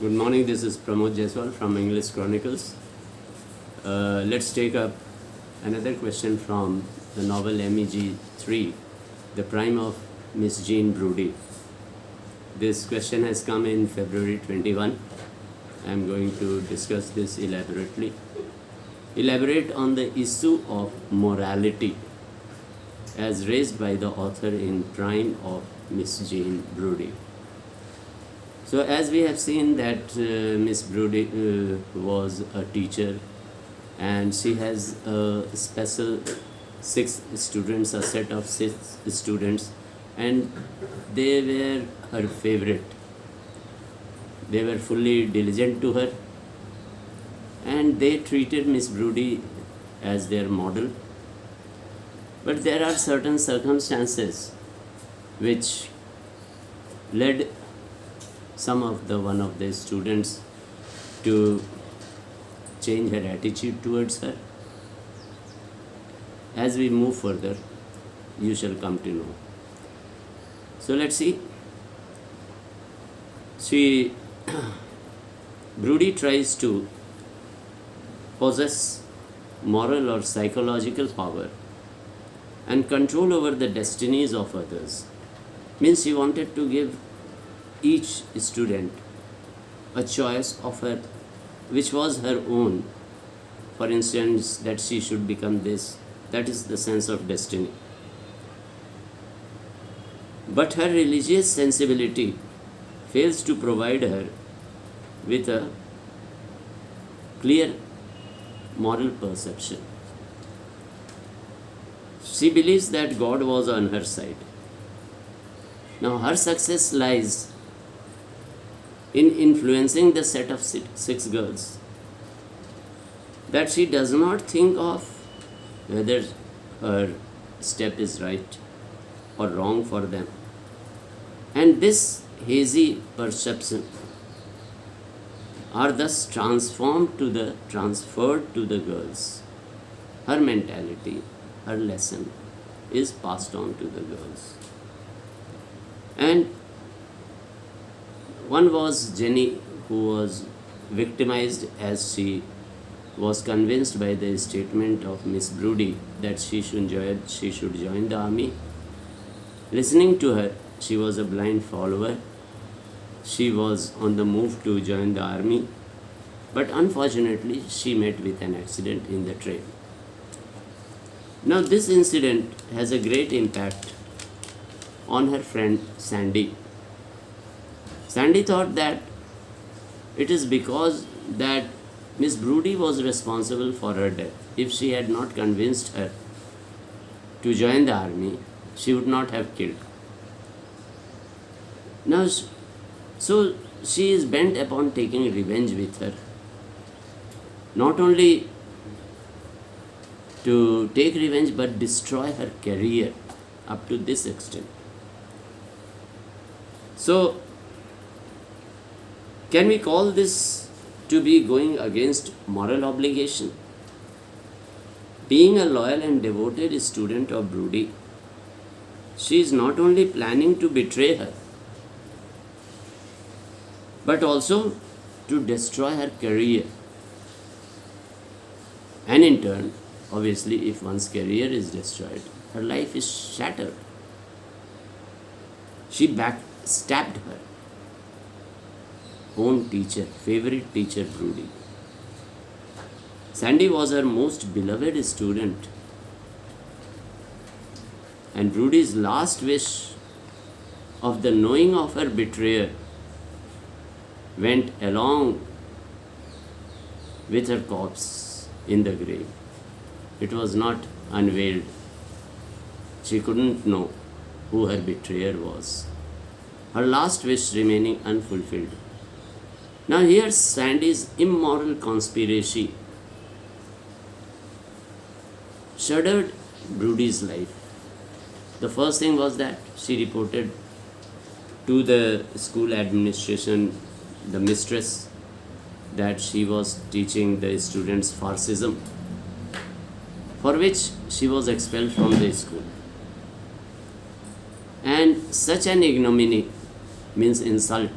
Good morning, this is Pramod Jaiswal from English Chronicles. Let's take up another question from the novel MEG 3, The Prime of Miss Jean Brodie. This question has come in February 21. I am going to discuss this elaborately. Elaborate on the issue of morality as raised by the author in Prime of Miss Jean Brodie. So as we have seen that Miss Brodie was a teacher, and she has a special 6 students, a set of 6 students, and they were her favorite. They were fully diligent to her, and they treated Miss Brodie as their model. But there are certain circumstances which led one of the students to change her attitude towards her. As we move further, you shall come to know. So let's see. Brodie tries to possess moral or psychological power and control over the destinies of others. Means she wanted to give each student a choice of her, which was her own. For instance, that she should become this. That is the sense of destiny. But her religious sensibility fails to provide her with a clear moral perception. She believes that God was on her side. Now her success lies in influencing the set of 6 girls, that she does not think of whether her step is right or wrong for them. And this hazy perception are thus transferred to the girls. Her mentality, her lesson is passed on to the girls. And one was Jenny, who was victimized as she was convinced by the statement of Miss Brodie that she should join the army. Listening to her, she was a blind follower. She was on the move to join the army, but unfortunately she met with an accident in the train. Now this incident has a great impact on her friend Sandy. Sandy thought that it is because that Miss Brodie was responsible for her death. If she had not convinced her to join the army, she would not have killed. Now, so she is bent upon taking revenge with her. Not only to take revenge, but destroy her career up to this extent. So, can we call this to be going against moral obligation? Being a loyal and devoted student of Brodie, she is not only planning to betray her, but also to destroy her career. And in turn, obviously, if one's career is destroyed, her life is shattered. She backstabbed her own teacher, favorite teacher Brodie. Sandy was her most beloved student, and Brodie's last wish of the knowing of her betrayer went along with her corpse in the grave. It was not unveiled. She couldn't know who her betrayer was. Her last wish remaining unfulfilled. Now here Sandy's immoral conspiracy shuddered Brodie's life. The first thing was that she reported to the school administration, the mistress, that she was teaching the students Farcism, for which she was expelled from the school. And such an ignominy means insult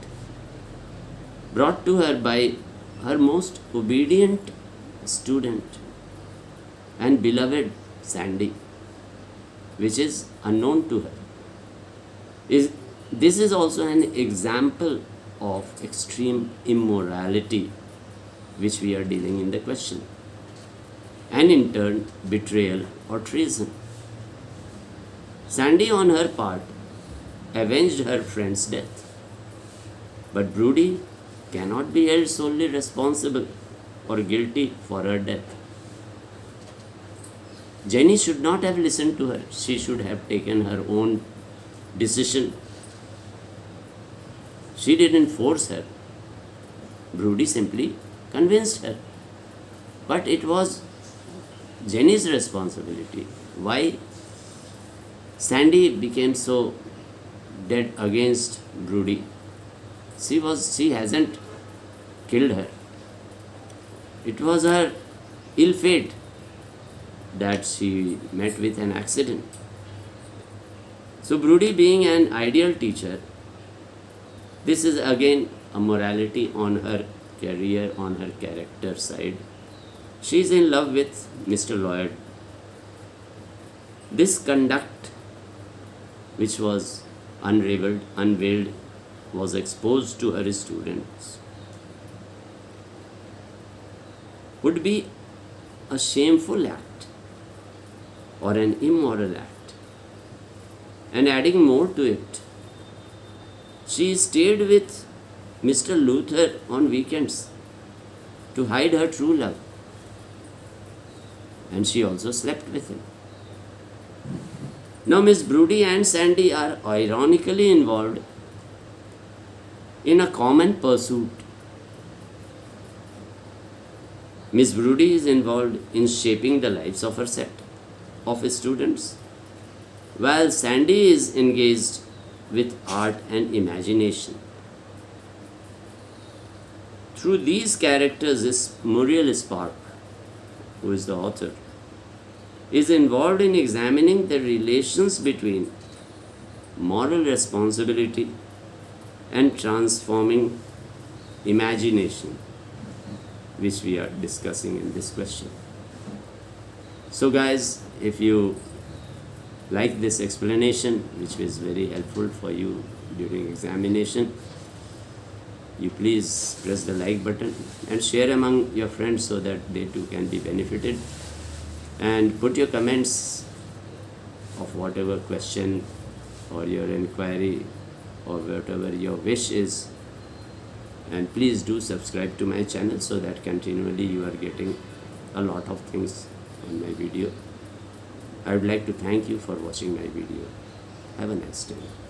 brought to her by her most obedient student and beloved Sandy, which is unknown to her. This is also an example of extreme immorality which we are dealing in the question, and in turn betrayal or treason. Sandy on her part avenged her friend's death, but Brodie cannot be held solely responsible or guilty for her death. Jenny should not have listened to her. She should have taken her own decision. She didn't force her. Brodie simply convinced her. But it was Jenny's responsibility. Why Sandy became so dead against Brodie? She hasn't killed her. It was her ill fate that she met with an accident. So Brodie, being an ideal teacher, this is again a morality on her career, on her character side. She is in love with Mr. Lloyd. This conduct, which was unveiled, was exposed to her students, would be a shameful act or an immoral act. And adding more to it, she stayed with Mr. Luther on weekends to hide her true love, and she also slept with him. Now Miss Brodie and Sandy are ironically involved in a common pursuit. Miss Brodie is involved in shaping the lives of her set of students, while Sandy is engaged with art and imagination. Through these characters, Muriel Spark, who is the author, is involved in examining the relations between moral responsibility and transforming imagination, which we are discussing in this question. So guys, if you like this explanation, which was very helpful for you during examination, you please press the like button and share among your friends so that they too can be benefited, and put your comments of whatever question or your inquiry or whatever your wish is, and please do subscribe to my channel so that continually you are getting a lot of things on my video. I would like to thank you for watching my video. Have a nice day.